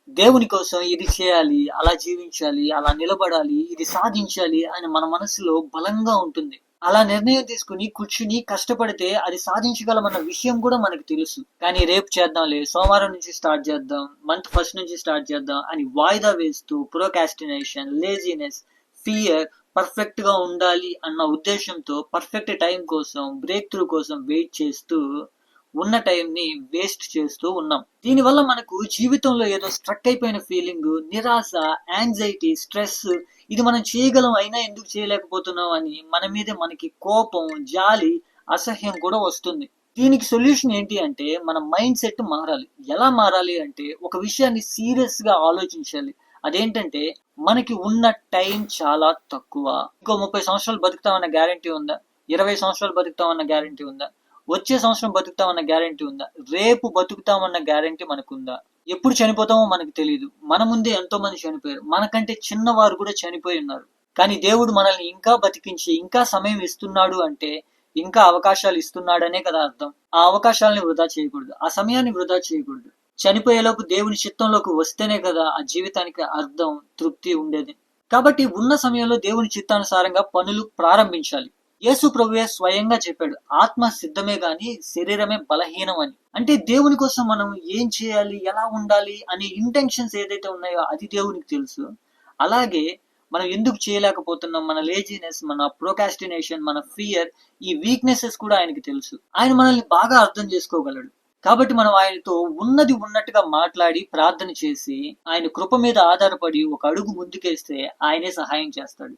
దేవుని కోసం ఇది చేయాలి, అలా జీవించాలి, అలా నిలబడాలి, ఇది సాధించాలి అని మన మనసులో బలంగా ఉంటుంది. అలా నిర్ణయం తీసుకుని కూర్చుని కష్టపడితే అది సాధించగలమన్న విషయం కూడా మనకు తెలుసు. కానీ రేపు చేద్దాంలే, సోమవారం నుంచి స్టార్ట్ చేద్దాం, మంత్ ఫస్ట్ నుంచి స్టార్ట్ చేద్దాం అని వాయిదా వేస్తూ ప్రోకాస్టినేషన్, లేజినెస్, ఫియర్, పర్ఫెక్ట్ గా ఉండాలి అన్న ఉద్దేశంతో పర్ఫెక్ట్ టైం కోసం, బ్రేక్ త్రూ కోసం వెయిట్ చేస్తూ ఉన్న టైం ని వేస్ట్ చేస్తూ ఉన్నాం. దీనివల్ల మనకు జీవితంలో ఏదో స్ట్రక్ అయిపోయిన ఫీలింగ్, నిరాశ, యాంగ్జైటీ, స్ట్రెస్, ఇది మనం చేయగలం అయినా ఎందుకు చేయలేకపోతున్నాం అని మన మీదే మనకి కోపం, జాలి, అసహ్యం కూడా వస్తుంది. దీనికి సొల్యూషన్ ఏంటి అంటే మన మైండ్ సెట్ మారాలి. ఎలా మారాలి అంటే ఒక విషయాన్ని సీరియస్ గా ఆలోచించాలి. అదేంటంటే మనకి ఉన్న టైం చాలా తక్కువ. ఇంకో 30 సంవత్సరాలు బతుకుతామన్న గ్యారంటీ ఉందా? 20 సంవత్సరాలు బతుకుతామన్న గ్యారంటీ ఉందా? వచ్చే సంవత్సరం బతుకుతామన్న గ్యారంటీ ఉందా? రేపు బతుకుతామన్న గ్యారంటీ మనకుందా? ఎప్పుడు చనిపోతామో మనకు తెలియదు. మన ముందే ఎంతో మంది చనిపోయారు. మనకంటే చిన్నవారు కూడా చనిపోయి ఉన్నారు. కానీ దేవుడు మనల్ని ఇంకా బతికించి ఇంకా సమయం ఇస్తున్నాడు అంటే ఇంకా అవకాశాలు ఇస్తున్నాడనే కదా అర్థం. ఆ అవకాశాలని వృధా చేయకూడదు, ఆ సమయాన్ని వృధా చేయకూడదు. చనిపోయేలోపు దేవుని చిత్తంలోకి వస్తేనే కదా ఆ జీవితానికి అర్థం, తృప్తి ఉండేది. కాబట్టి ఉన్న సమయంలో దేవుని చిత్తానుసారంగా పనులు ప్రారంభించాలి. యేసు ప్రభువే స్వయంగా చెప్పాడు, ఆత్మ సిద్ధమే గాని శరీరమే బలహీనం అని. అంటే దేవుని కోసం మనం ఏం చేయాలి, ఎలా ఉండాలి అనే ఇంటెన్షన్స్ ఏదైతే ఉన్నాయో అది దేవునికి తెలుసు. అలాగే మనం ఎందుకు చేయలేకపోతున్నాం, మన లేజినెస్, మన ప్రోకాస్టినేషన్, మన ఫియర్, ఈ వీక్నెసెస్ కూడా ఆయనకి తెలుసు. ఆయన మనల్ని బాగా అర్థం చేసుకోగలడు. కాబట్టి మనం ఆయనతో ఉన్నది ఉన్నట్టుగా మాట్లాడి ప్రార్థన చేసి ఆయన కృప మీద ఆధారపడి ఒక అడుగు ముందుకేస్తే ఆయనే సహాయం చేస్తాడు.